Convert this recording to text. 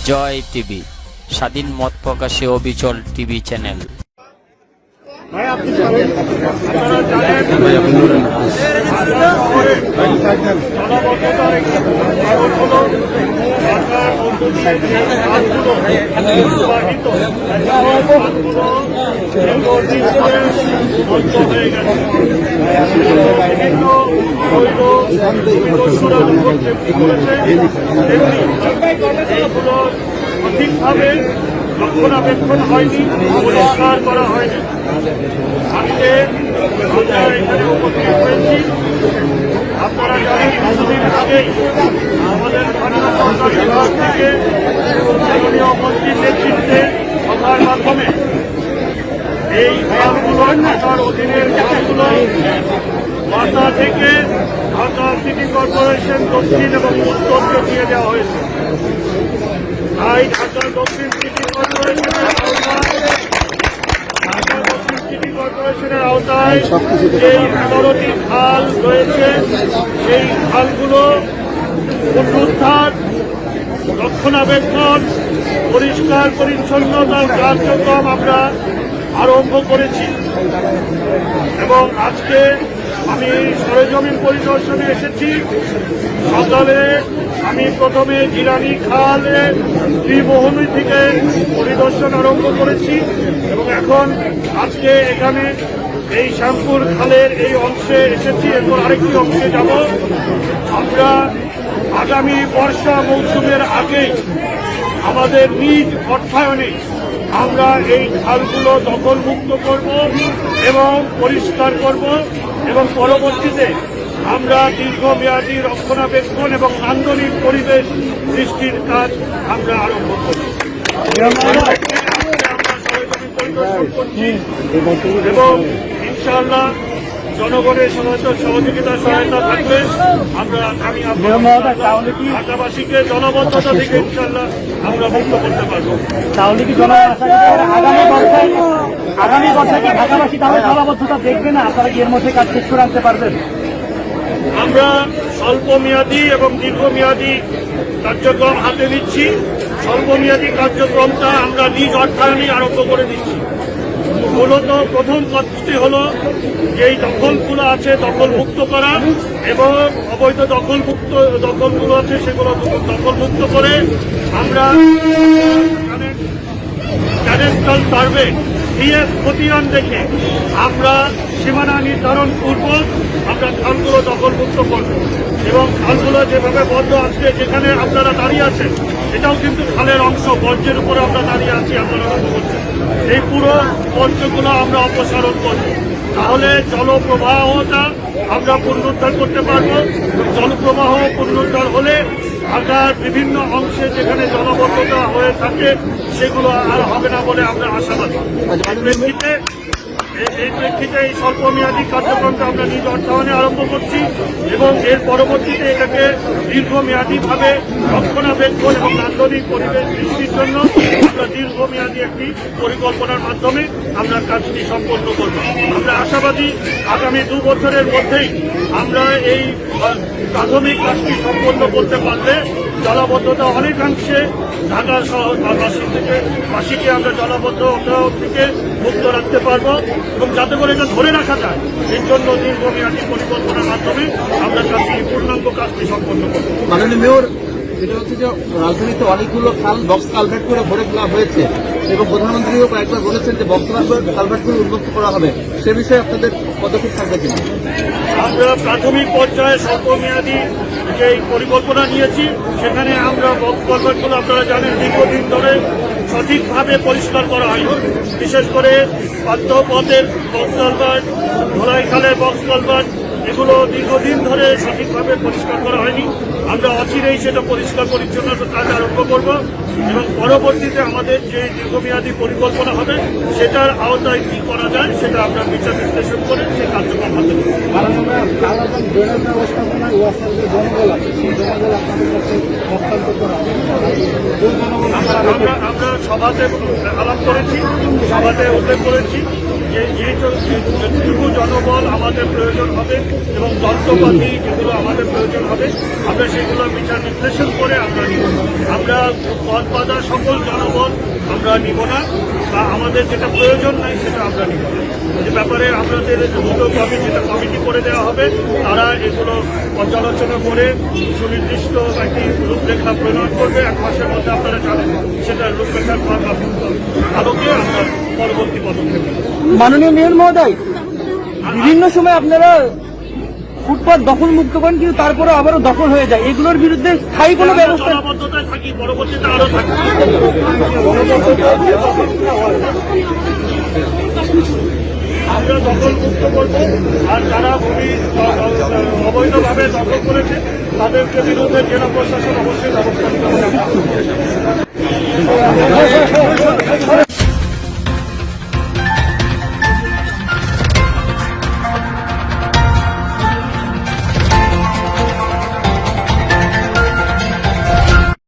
জয় TV, স্বাধীন মত প্রকাশে অবিচল টিভি চ্যানেল। সঠিকভাবে রক্ষণাবেক্ষণ হয়নি, পরিষ্কার করা হয়নি। আজকে আমরা এখানে উপস্থিত হয়েছি। আপনারা জানেন কিছুদিন আগেই আমাদের স্থানীয় সরকার বিভাগ থেকে মাননীয় মন্ত্রীর নেতৃত্বে সভার মাধ্যমে এই খালগুলো ঢাকার অধীনের খালগুলো মাথা থেকে ঢাকা সিটি কর্পোরেশন দক্ষিণ এবং উত্তরকে দিয়ে দেওয়া হয়েছে। তাই ঢাকা দক্ষিণ সিটি কর্পোরেশনের আওতায় যেই 11টি খাল রয়েছে সেই খালগুলো পুনরুদ্ধার, রক্ষণাবেক্ষণ, পরিষ্কার পরিচ্ছন্নতার কার্যক্রম আমরা আরম্ভ করেছি এবং আজকে আমি সরেজমিন পরিদর্শনে এসেছি। সকালে আমি প্রথমে জিরানি খালে ত্রিমোহনী থেকে পরিদর্শন আরম্ভ করেছি এবং এখন আজকে এখানে এই শ্যামপুর খালের এই অংশে এসেছি। এরপর আরেকটি অংশে যাব। আমরা আগামী বর্ষা মৌসুমের আগেই আমাদের নিজ অর্থায়নে আমরা এই খালগুলো দখলমুক্ত করব এবং পরিষ্কার করব এবং পরবর্তীতে আমরা দীর্ঘমেয়াদী রক্ষণাবেক্ষণ এবং নান্দনিক পরিবেশ সৃষ্টির কাজ আমরা আরম্ভ করব এবং ইনশাআল্লাহ জনগণের সহযোগিতা সহায়তা থাকবে। আমরা ঢাকাবাসীকে জনবদ্ধতা থেকে ইনশাআল্লাহ আমরা মুক্ত করতে পারবো। তাহলে কি আগামী বর্ষায় কি ঢাকাবাসী তাহলে জলাবদ্ধতা দেখবে না? আপনারা কি এর মধ্যে কাজ শেষ করে আনতে পারবেন? আমরা স্বল্পমেয়াদী এবং দীর্ঘমেয়াদী কার্যক্রম হাতে নিচ্ছি। স্বল্পমেয়াদী কার্যক্রমটা আমরা নিজ অর্থায়নে আরম্ভ করে দিচ্ছি। মূলত প্রথম কাজটি হল এই দখলগুলো আছে দখলমুক্ত করা এবং অবৈধ দখলগুলো আছে সেগুলো দখলমুক্ত করে আমরা ক্যাডেস্ট্রাল সার্ভে সিএস খতিয়ান দেখে আমরা সীমানা নির্ধারণ পূর্বক আমরা খালগুলো দখলমুক্ত করব এবং খালগুলো যেভাবে বদ্ধ আছে, যেখানে আপনারা দাঁড়িয়ে আছেন এটাও কিন্তু খালের অংশ, বর্জ্যের উপরে আমরা দাঁড়িয়ে আছি, আপনারা লক্ষ্য করছেন। এই পুরো বর্জ্যগুলো আমরা অপসারণ করব, তাহলে জলপ্রবাহটা আমরা পুনরুদ্ধার করতে পারব। জলপ্রবাহ পুনরুদ্ধার হলে ঢাকার বিভিন্ন অংশে যেখানে জলবদ্ধতা হয়ে থাকে সেগুলো আর হবে না বলে আমরা আশাবাদী। এই প্রেক্ষিতে এই স্বল্পমেয়াদী কার্যক্রমটা আমরা নিজ অর্থায়নে আরম্ভ করছি এবং এর পরবর্তীতে এটাকে দীর্ঘমেয়াদীভাবে রক্ষণাবেক্ষণ এবং নান্দনিক পরিবেশ সৃষ্টির জন্য আমরা দীর্ঘমেয়াদী একটি পরিকল্পনার মাধ্যমে আমরা কাজটি সম্পন্ন করব। আমরা আশাবাদী আগামী 2 বছরের মধ্যেই আমরা এই প্রাথমিক কাজটি সম্পন্ন করতে পারলে জলাবদ্ধতা অনেকাংশে ঢাকা শহরবাসীকে আমরা জলাবদ্ধতা থেকে মুক্ত রাখতে পারবো এবং যাতে করে এটা ধরে রাখা যায় এর জন্য দীর্ঘমেয়াদী পরিকল্পনার মাধ্যমে আমরা পূর্ণাঙ্গ কাজটি সম্পন্ন করব। মাননীয় মেয়র, যেটা হচ্ছে যে রাজধানীতে অনেকগুলো খাল বক্স কালভার্ট করে ভরে ফেলা হয়েছে এবং প্রধানমন্ত্রীও কয়েকবার বলেছেন যে বক্স কালভার্ট করে উন্নত করা হবে, সে বিষয়ে আপনাদের পদক্ষেপ থাকবে কিনা? আমরা প্রাথমিক পর্যায়ে স্বল্পমেয়াদী যে পরিকল্পনা নিয়েছি সেখানে আমরা বক্স কালভার্টগুলো আপনারা জানেন দীর্ঘদিন ধরে সঠিকভাবে পরিষ্কার করা হয়নি। বিশেষ করে পাঠ্যপথের বক্স কালভার্ট, ধোলাইখালের বক্স কালভার্ট এগুলো দীর্ঘদিন ধরে সঠিকভাবে পরিষ্কার করা হয়নি। আমরা অচিরেই সেটা পরিষ্কার পরিচ্ছন্নতার কাজ আরম্ভ করব এবং পরবর্তীতে আমাদের যে দীর্ঘমেয়াদী পরিকল্পনা হবে সেটার আওতায় কী করা যায় সেটা আমরা বিচার বিশ্লেষণ করে সেই কার্যক্রম হাতে নেব। আমরা সভাতে আলাপ করেছি, সভাতে উল্লেখ করেছি যেটুকু জনবল আমাদের প্রয়োজন হবে এবং যন্ত্রপাতি যেগুলো আমাদের প্রয়োজন হবে আমরা সেগুলো বিচার বিশ্লেষণ করে আমরা নিব। আমরা পথ বাঁধা সকল জনবল আমরা নিব না, বা আমাদের যেটা প্রয়োজন নাই সেটা আমরা নিব না। যে ব্যাপারে আমাদের যেটা কমিটি করে দেওয়া হবে, তারা এগুলো পর্যালোচনা করে সুনির্দিষ্ট একটি রূপরেখা প্রণয়ন করবে। 1 মাসের মধ্যে আপনারা জানেন সেটা রূপরেখার আলোকে আমরা পরবর্তী পদক্ষেপ নেব। মাননীয় মেয়র মহোদয়, বিভিন্ন সময় আপনারা ফুটপাত দখল মুক্ত করেন, কিন্তু তারপরে আবারও দখল হয়ে যায়। এগুলোর বিরুদ্ধে স্থায়ী কোনো ব্যবস্থা জলাবদ্ধতায় থাকি, পরবর্তীতে আরো থাকি। আমরা দখল মুক্ত করবো, আর যারা ভূমি অবৈধভাবে দখল করেছে তাদেরকে বিরুদ্ধে জেলা প্রশাসন অবশ্যই ব্যবস্থা নিতে হবে।